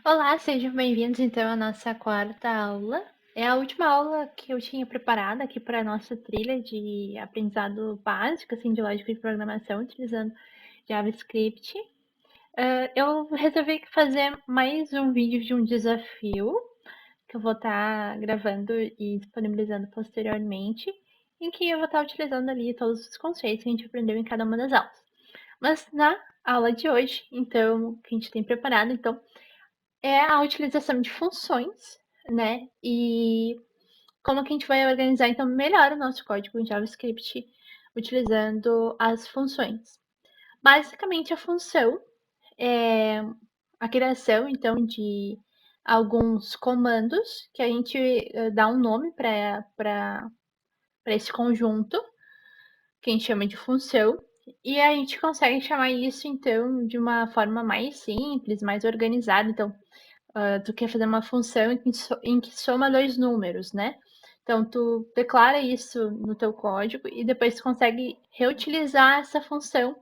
Olá, sejam bem-vindos então à nossa quarta aula. É a última aula que eu tinha preparada aqui para a nossa trilha de aprendizado básico, assim, de lógica de programação, utilizando JavaScript. Eu resolvi fazer mais um vídeo de um desafio, que eu vou estar gravando e disponibilizando posteriormente, em que eu vou estar utilizando ali todos os conceitos que a gente aprendeu em cada uma das aulas. Mas na aula de hoje, então, que a gente tem preparado, então, é a utilização de funções, né? E como que a gente vai organizar então melhor o nosso código em JavaScript utilizando as funções. Basicamente, a função é a criação então de alguns comandos que a gente dá um nome para esse conjunto que a gente chama de função. E a gente consegue chamar isso, então, de uma forma mais simples, mais organizada. Então, tu quer fazer uma função em que soma dois números, né? Então, tu declara isso no teu código e depois tu consegue reutilizar essa função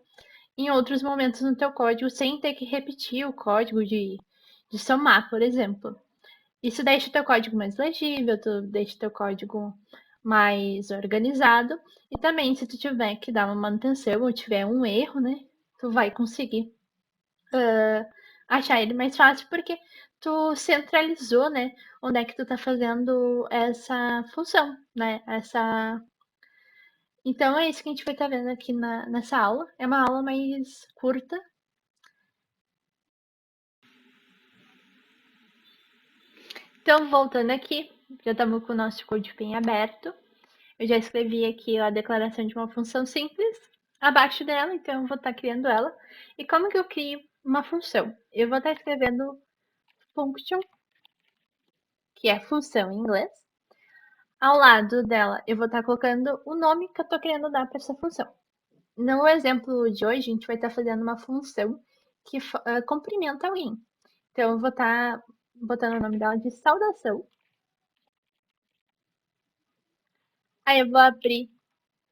em outros momentos no teu código sem ter que repetir o código de somar, por exemplo. Isso deixa o teu código mais legível, tu deixa o teu código mais organizado e também se tu tiver que dar uma manutenção ou tiver um erro, né, tu vai conseguir achar ele mais fácil porque tu centralizou, né, onde é que tu tá fazendo essa função, né, essa... Então é isso que a gente vai estar vendo aqui nessa aula. É uma aula mais curta. Então, voltando aqui, já estamos com o nosso código bem aberto. Eu já escrevi aqui a declaração de uma função simples abaixo dela, então eu vou estar criando ela. E como que eu crio uma função? Eu vou estar escrevendo function, que é função em inglês. Ao lado dela, eu vou estar colocando o nome que eu estou querendo dar para essa função. No exemplo de hoje, a gente vai estar fazendo uma função que cumprimenta alguém. Então, eu vou estar botando o nome dela de saudação. Aí eu vou abrir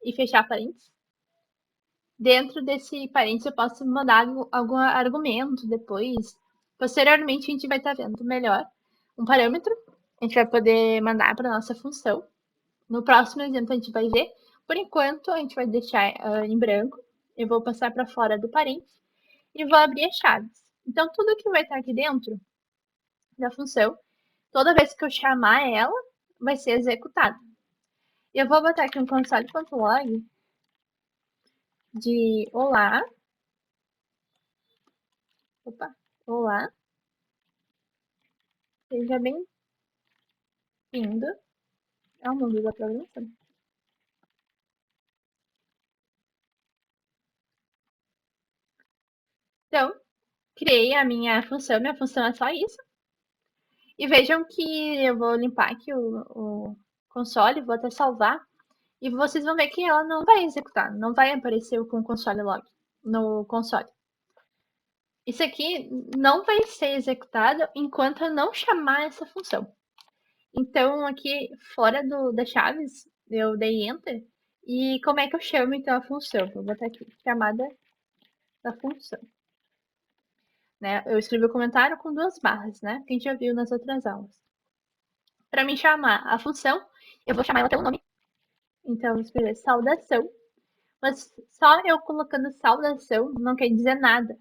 e fechar parênteses. Dentro desse parênteses, eu posso mandar algum argumento depois. Posteriormente, a gente vai estar vendo melhor um parâmetro. A gente vai poder mandar para nossa função. No próximo exemplo, a gente vai ver. Por enquanto, a gente vai deixar em branco. Eu vou passar para fora do parênteses e vou abrir as chaves. Então, tudo que vai estar aqui dentro da função, toda vez que eu chamar ela, vai ser executado. Eu vou botar aqui um console.log de olá. Opa, olá. Seja bem-vindo ao mundo da programação. Então, criei a minha função é só isso. E vejam que eu vou limpar aqui o console, vou até salvar. E vocês vão ver que ela não vai executar, não vai aparecer com o console log no console. Isso aqui não vai ser executado enquanto eu não chamar essa função. Então, aqui fora das chaves, eu dei Enter. E como é que eu chamo então a função? Vou botar aqui, chamada da função. Né? Eu escrevi o comentário com duas barras, né? Que a gente já viu nas outras aulas. Para me chamar a função, eu vou chamar ela pelo nome. Então, eu vou escrever saudação. Mas só eu colocando saudação não quer dizer nada.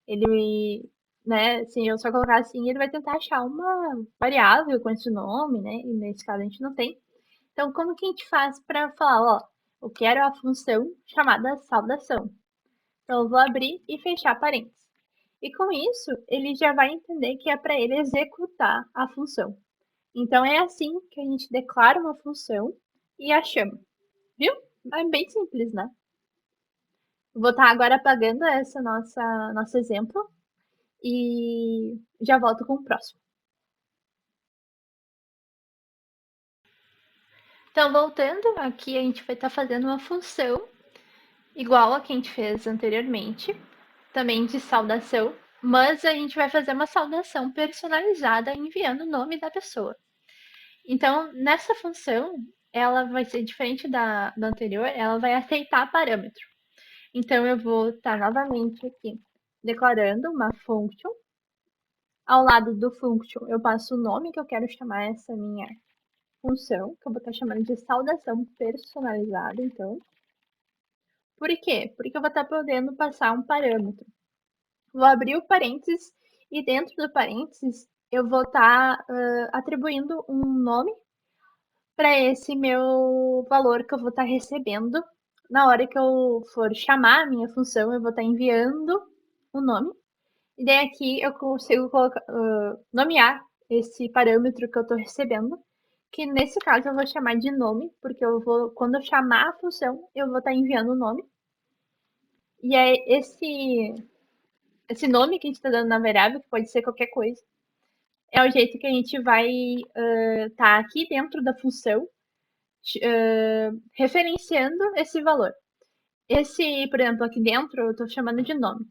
Ele, né, se eu só colocar assim, ele vai tentar achar uma variável com esse nome, né? E nesse caso a gente não tem. Então, como que a gente faz para falar, ó, eu quero a função chamada saudação. Então, eu vou abrir e fechar parênteses. E com isso, ele já vai entender que é para ele executar a função. Então, é assim que a gente declara uma função e a chama. Viu? É bem simples, né? Vou estar agora apagando esse nosso exemplo e já volto com o próximo. Então, voltando, aqui a gente vai estar fazendo uma função igual a que a gente fez anteriormente, também de saudação, mas a gente vai fazer uma saudação personalizada enviando o nome da pessoa. Então, nessa função, ela vai ser diferente da anterior, ela vai aceitar parâmetro. Então, eu vou estar novamente aqui declarando uma function Ao lado do function, eu passo o nome que eu quero chamar essa minha função, que eu vou estar chamando de saudação personalizada, então. Por quê? Porque eu vou estar podendo passar um parâmetro. Vou abrir o parênteses e dentro do parênteses eu vou estar atribuindo um nome para esse meu valor que eu vou estar recebendo. Na hora que eu for chamar a minha função, eu vou estar enviando o nome. E daí aqui eu consigo nomear esse parâmetro que eu estou recebendo, que nesse caso eu vou chamar de nome, porque quando eu chamar a função, eu vou estar enviando o nome. E é esse nome que a gente está dando na variável, que pode ser qualquer coisa, é o jeito que a gente vai estar aqui dentro da função referenciando esse valor. Esse, por exemplo, aqui dentro, eu estou chamando de nome.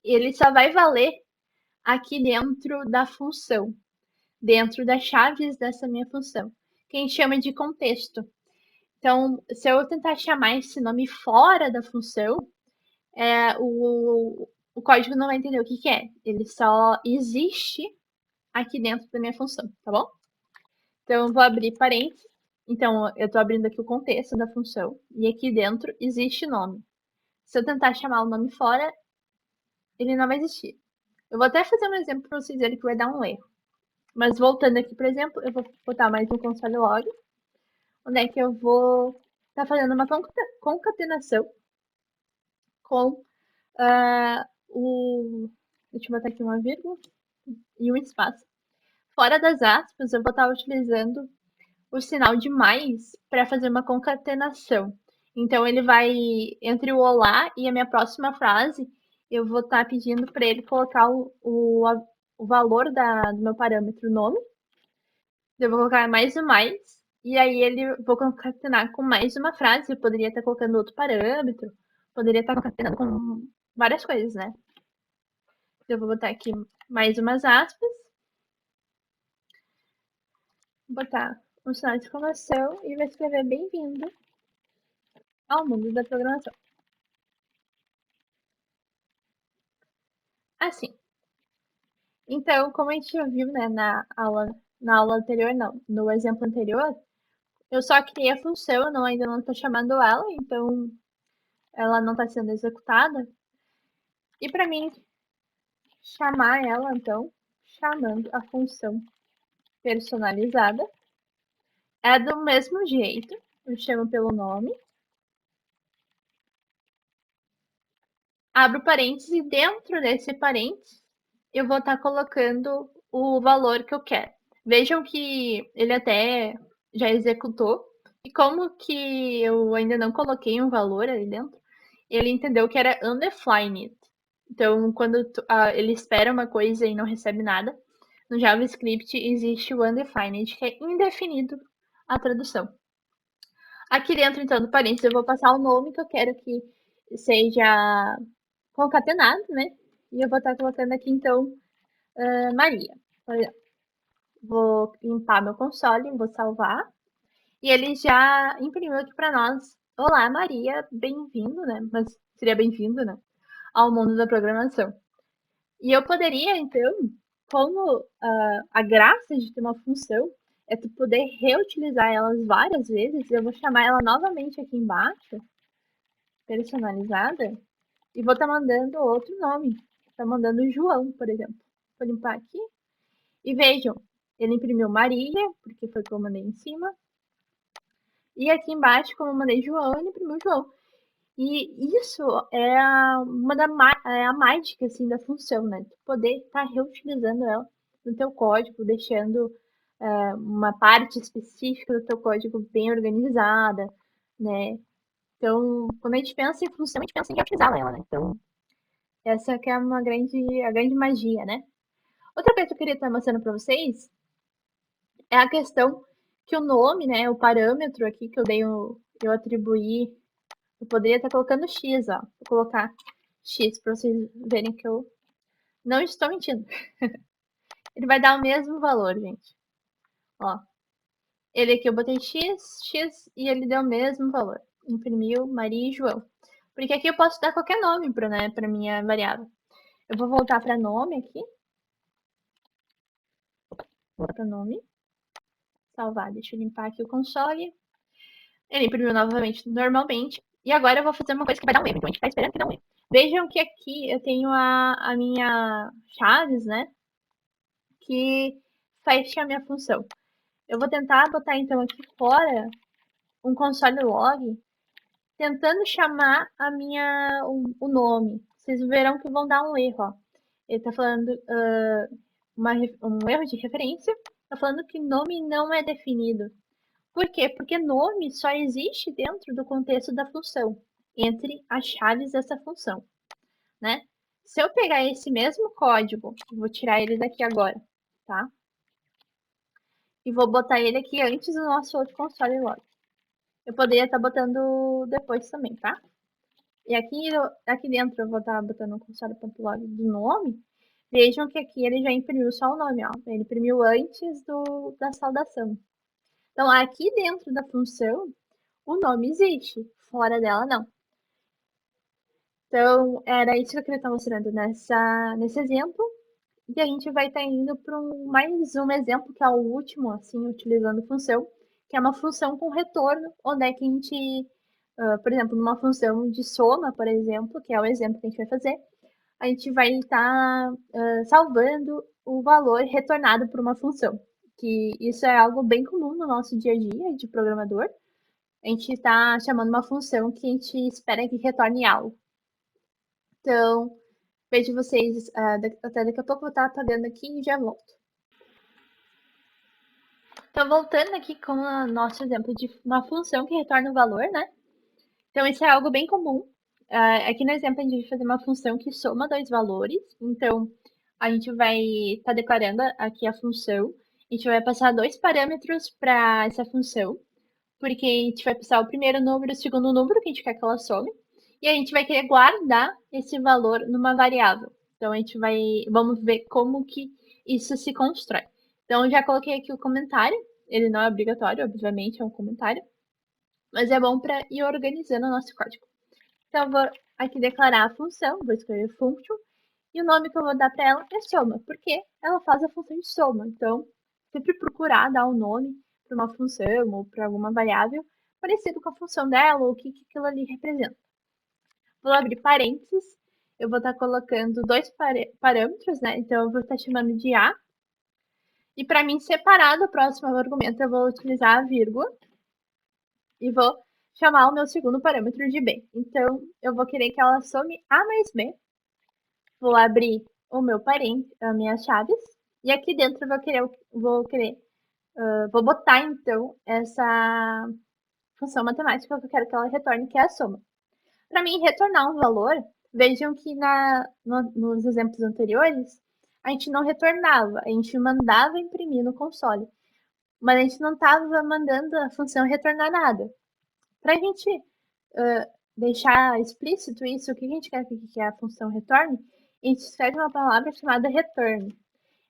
Ele só vai valer aqui dentro da função, dentro das chaves dessa minha função, que a gente chama de contexto. Então, se eu tentar chamar esse nome fora da função, o código não vai entender o que, que é. Ele só existe aqui dentro da minha função, tá bom? Então, eu vou abrir parênteses. Então, eu estou abrindo aqui o contexto da função. E aqui dentro existe nome. Se eu tentar chamar o nome fora, ele não vai existir. Eu vou até fazer um exemplo para vocês verem que vai dar um erro. Mas voltando aqui, por exemplo, eu vou botar mais um console log, onde é que eu vou estar fazendo uma concatenação com o... Deixa eu botar aqui uma vírgula e um espaço. Fora das aspas, eu vou estar utilizando o sinal de mais para fazer uma concatenação. Então, ele vai, entre o olá e a minha próxima frase, eu vou estar pedindo para ele colocar o valor do meu parâmetro nome. Eu vou colocar mais o mais. E aí ele vou concatenar com mais uma frase. Eu poderia estar colocando outro parâmetro. Poderia estar concatenando com várias coisas, né? Eu vou botar aqui mais umas aspas. Vou botar um sinal de exclamação e vai escrever bem-vindo ao mundo da programação. Assim. Então, como a gente já viu, né, na aula anterior, não, no exemplo anterior, eu só criei a função, eu ainda não estou chamando ela, então ela não está sendo executada. E para mim chamar ela, então, chamando a função personalizada, é do mesmo jeito, eu chamo pelo nome, abro parênteses e dentro desse parênteses eu vou estar colocando o valor que eu quero. Vejam que ele até já executou. E como que eu ainda não coloquei um valor ali dentro, ele entendeu que era undefined. Então, quando ele espera uma coisa e não recebe nada, no JavaScript existe o undefined, que é indefinido a tradução. Aqui dentro, então, do parênteses, eu vou passar o nome que eu quero que seja concatenado, né? E eu vou estar colocando aqui, então, Maria. Por exemplo. Vou limpar meu console, vou salvar. E ele já imprimiu aqui para nós. Olá, Maria, bem-vindo, né? Mas seria bem-vindo, né? Ao mundo da programação. E eu poderia, então, como a graça de ter uma função é tu poder reutilizar elas várias vezes, eu vou chamar ela novamente aqui embaixo, personalizada, e vou estar mandando outro nome. Tá mandando João, por exemplo. Vou limpar aqui. E vejam, ele imprimiu Maria, porque foi o que eu mandei em cima. E aqui embaixo, como eu mandei João, ele imprimiu João. E isso é a mágica assim, da função, né? Tu poder estar reutilizando ela no teu código, deixando uma parte específica do teu código bem organizada, né? Então, quando a gente pensa em função, a gente pensa em reutilizar ela, né? Então, essa que é a grande magia, né? Outra coisa que eu queria estar mostrando para vocês é a questão que o nome, né, o parâmetro aqui que eu atribuí, eu poderia estar colocando x, ó. Vou colocar x para vocês verem que eu não estou mentindo. Ele vai dar o mesmo valor, gente. Ó, ele aqui eu botei x e ele deu o mesmo valor. Imprimiu Maria e João. Porque aqui eu posso dar qualquer nome para, né, para minha variável. Eu vou voltar para nome aqui. Vou botar nome. Salvar. Deixa eu limpar aqui o console. Ele imprimiu novamente normalmente. E agora eu vou fazer uma coisa que vai dar um erro. Então a gente tá esperando que dê um erro. Vejam que aqui eu tenho a minha chaves, né? Que fecha a minha função. Eu vou tentar botar então aqui fora um console log, tentando chamar o nome. Vocês verão que vão dar um erro, ó. Ele tá falando um erro de referência. Tá falando que nome não é definido. Por quê? Porque nome só existe dentro do contexto da função, entre as chaves dessa função, né? Se eu pegar esse mesmo código, vou tirar ele daqui agora, tá? E vou botar ele aqui antes do nosso outro console log. Eu poderia estar botando depois também, tá? E aqui dentro eu vou estar botando o console.log do nome. Vejam que aqui ele já imprimiu só o nome, ó. Ele imprimiu antes da saudação. Então, aqui dentro da função, o nome existe, fora dela não. Então, era isso que eu queria estar mostrando nesse exemplo. E a gente vai estar indo para mais um exemplo, que é o último, assim, utilizando função, que é uma função com retorno, onde é que a gente, por exemplo, numa função de soma, por exemplo, que é o exemplo que a gente vai fazer, a gente vai estar salvando o valor retornado por uma função. Que isso é algo bem comum no nosso dia a dia de programador. A gente está chamando uma função que a gente espera que retorne algo. Então, vejo vocês até daqui a pouco. Eu vou estar apagando aqui e já volto. Então, voltando aqui com o nosso exemplo de uma função que retorna o valor, né? Então, isso é algo bem comum. Aqui no exemplo, a gente vai fazer uma função que soma dois valores. Então, a gente vai estar declarando aqui a função. A gente vai passar dois parâmetros para essa função, porque a gente vai passar o primeiro número e o segundo número que a gente quer que ela some. E a gente vai querer guardar esse valor numa variável. Então, vamos ver como que isso se constrói. Então, já coloquei aqui o comentário. Ele não é obrigatório, obviamente, é um comentário. Mas é bom para ir organizando o nosso código. Então, eu vou aqui declarar a função, vou escrever function. E o nome que eu vou dar para ela é soma, porque ela faz a função de soma. Então, sempre procurar dar um nome para uma função ou para alguma variável parecido com a função dela ou o que aquilo ali representa. Vou abrir parênteses, eu vou estar colocando dois parâmetros, né? Então, eu vou estar chamando de A. E para mim separar do próximo argumento, eu vou utilizar a vírgula e vou chamar o meu segundo parâmetro de B. Então, eu vou querer que ela some A mais B. Vou abrir o meu parênteses, as minhas chaves. E aqui dentro eu vou botar então essa função matemática que eu quero que ela retorne, que é a soma. Para mim, retornar um valor, vejam que nos exemplos anteriores, a gente não retornava, a gente mandava imprimir no console. Mas a gente não estava mandando a função retornar nada. Para a gente deixar explícito isso, o que a gente quer que a função retorne, a gente escreve uma palavra chamada return.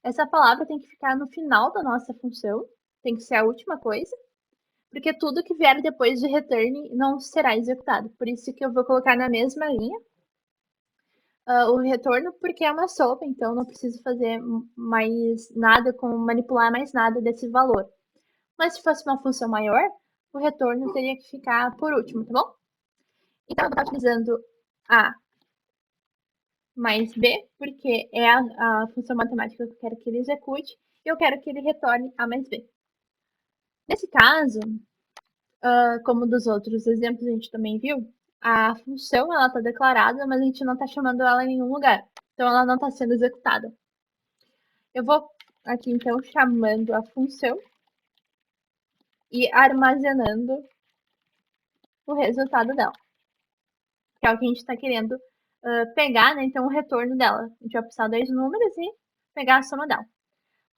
Essa palavra tem que ficar no final da nossa função, tem que ser a última coisa, porque tudo que vier depois de return não será executado. Por isso que eu vou colocar na mesma linha o retorno, porque é uma sopa, então não preciso fazer mais nada com manipular mais nada desse valor. Mas se fosse uma função maior, o retorno teria que ficar por último, tá bom? Então, eu vou estar utilizando A mais B, porque é a função matemática que eu quero que ele execute, e eu quero que ele retorne A mais B. Nesse caso, como dos outros exemplos a gente também viu, a função ela está declarada, mas a gente não está chamando ela em nenhum lugar. Então, ela não está sendo executada. Eu vou aqui, então, chamando a função e armazenando o resultado dela, que é o que a gente está querendo pegar, né? Então, o retorno dela. A gente vai passar dois números e pegar a soma dela.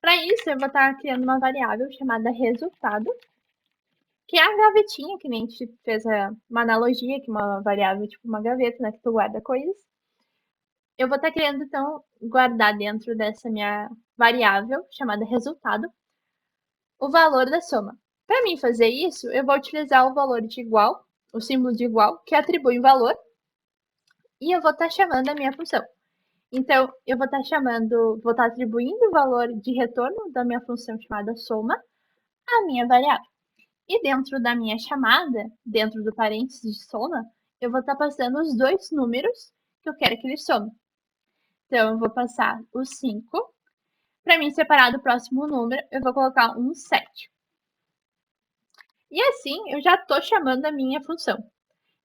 Para isso, eu vou estar criando uma variável chamada resultado, que é a gavetinha, que nem a gente fez uma analogia, que uma variável tipo uma gaveta, né? Que tu guarda coisas. Eu vou estar querendo, então, guardar dentro dessa minha variável, chamada resultado, o valor da soma. Para mim fazer isso, eu vou utilizar o valor de igual, o símbolo de igual, que atribui valor, e eu vou estar chamando a minha função. Então, eu vou estar atribuindo o valor de retorno da minha função chamada soma à minha variável. E dentro da minha chamada, dentro do parênteses de soma, eu vou estar passando os dois números que eu quero que eles somem. Então, eu vou passar o 5. Para mim separar do próximo número, eu vou colocar um 7. E assim, eu já estou chamando a minha função.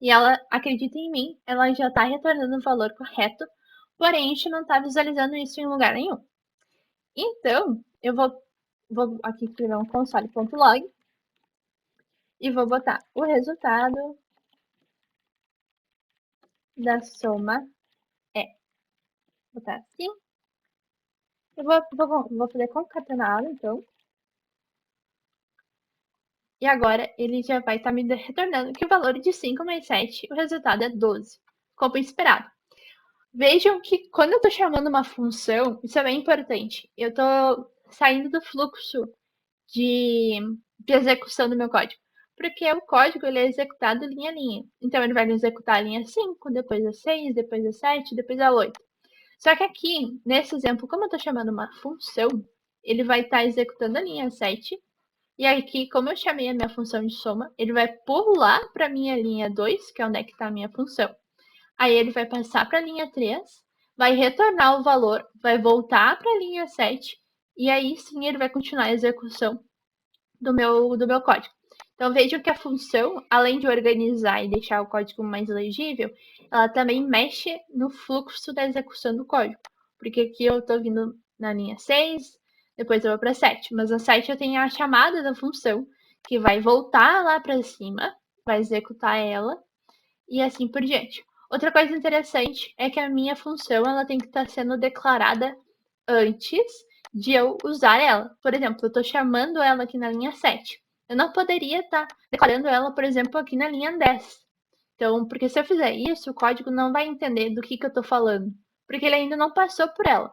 E ela, acredita em mim, ela já está retornando o valor correto, porém a gente não está visualizando isso em lugar nenhum. Então, eu vou aqui criar um console.log e vou botar o resultado da soma é. Vou botar assim. Eu vou fazer concatenado, então. E agora ele já vai estar me retornando que o valor de 5 mais 7, o resultado é 12, como esperado. Vejam que quando eu estou chamando uma função, isso é bem importante. Eu estou saindo do fluxo de, de execução do meu código. Porque o código ele é executado linha a linha. Então ele vai executar a linha 5, depois a 6, depois a 7, depois a 8. Só que aqui, nesse exemplo, como eu estou chamando uma função, ele vai estar executando a linha 7. E aqui, como eu chamei a minha função de soma, ele vai pular para a minha linha 2, que é onde é que está a minha função. Aí ele vai passar para a linha 3, vai retornar o valor, vai voltar para a linha 7, e aí sim ele vai continuar a execução do meu código. Então vejam que a função, além de organizar e deixar o código mais legível, ela também mexe no fluxo da execução do código. Porque aqui eu estou vindo na linha 6, depois eu vou para 7. Mas a 7 eu tenho a chamada da função, que vai voltar lá para cima, vai executar ela, e assim por diante. Outra coisa interessante é que a minha função ela tem que estar sendo declarada antes de eu usar ela. Por exemplo, eu estou chamando ela aqui na linha 7. Eu não poderia estar declarando ela, por exemplo, aqui na linha 10. Então, porque se eu fizer isso, o código não vai entender do que eu estou falando, porque ele ainda não passou por ela.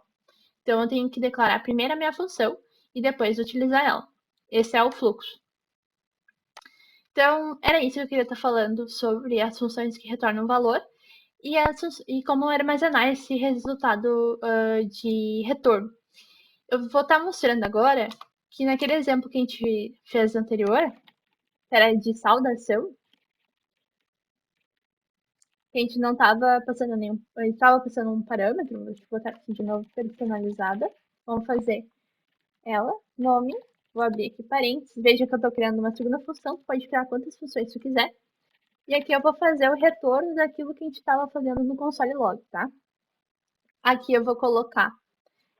Então, eu tenho que declarar primeiro a minha função e depois utilizar ela. Esse é o fluxo. Então, era isso que eu queria estar falando sobre as funções que retornam valor e como armazenar esse resultado de retorno. Eu vou estar mostrando agora que naquele exemplo que a gente fez anterior, que era de saudação, que a gente não estava passando nenhum. A gente estava passando um parâmetro, vou botar aqui de novo personalizada. Vamos fazer ela, nome, vou abrir aqui parênteses, veja que eu estou criando uma segunda função, tu pode criar quantas funções tu quiser. E aqui eu vou fazer o retorno daquilo que a gente estava fazendo no console log, tá? Aqui eu vou colocar,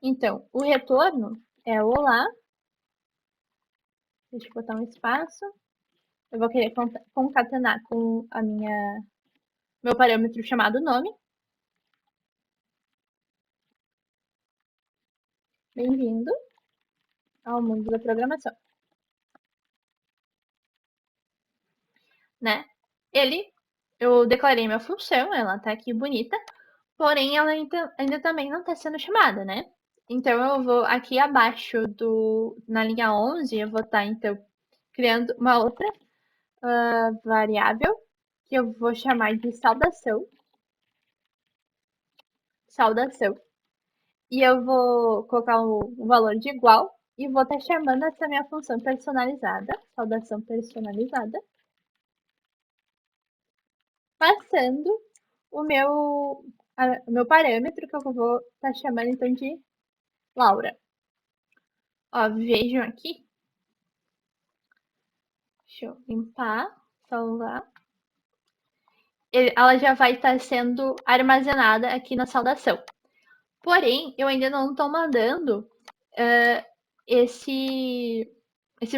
então, o retorno é olá. Deixa eu botar um espaço. Eu vou querer concatenar com meu parâmetro chamado nome. Bem-vindo ao mundo da programação, né? Eu declarei minha função, ela tá aqui bonita, porém ela ainda também não está sendo chamada, né? Então eu vou aqui abaixo na linha 11, eu vou estar então criando uma outra variável que eu vou chamar de saudação. Saudação. E eu vou colocar o valor de igual e vou estar chamando essa minha função personalizada, saudação personalizada, passando o meu parâmetro que eu vou estar chamando então de Laura. Ó, vejam aqui. Deixa eu limpar, salvar. Ela já vai estar sendo armazenada aqui na saudação. Porém, eu ainda não estou mandando esse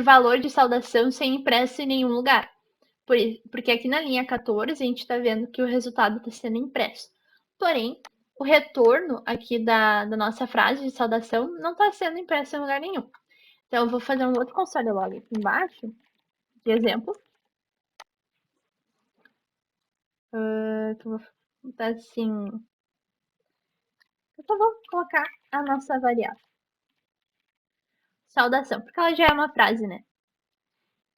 valor de saudação ser impresso em nenhum lugar. Porque aqui na linha 14 a gente está vendo que o resultado está sendo impresso. Porém, o retorno aqui da nossa frase de saudação não está sendo impresso em lugar nenhum. Então, eu vou fazer um outro console log aqui embaixo, de exemplo. Que eu vou botar assim. Eu só vou colocar a nossa variável. Saudação, porque ela já é uma frase, né?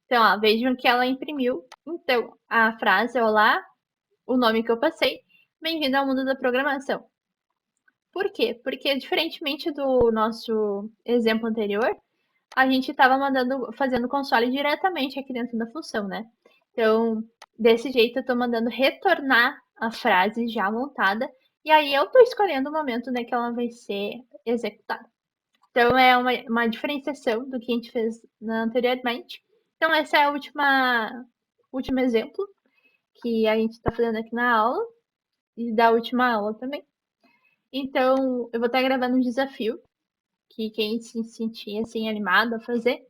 Então, ó, vejam que ela imprimiu. Então, a frase é olá, o nome que eu passei, bem-vindo ao mundo da programação. Por quê? Porque, diferentemente do nosso exemplo anterior, a gente estava fazendo o console diretamente aqui dentro da função, né? Então, desse jeito, eu estou mandando retornar a frase já montada, e aí eu estou escolhendo o momento, né, que ela vai ser executada. Então, é uma diferenciação do que a gente fez anteriormente. Então, esse é o último exemplo que a gente está fazendo aqui na aula, e da última aula também. Então, eu vou estar gravando um desafio, que quem se sentir assim animado a fazer,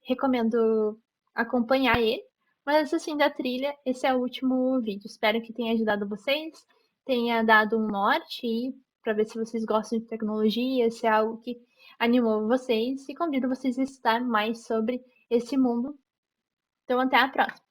recomendo acompanhar ele. Mas assim, da trilha, esse é o último vídeo. Espero que tenha ajudado vocês, tenha dado um norte para ver se vocês gostam de tecnologia, se é algo que animou vocês, e convido vocês a estudar mais sobre esse mundo. Então, até a próxima!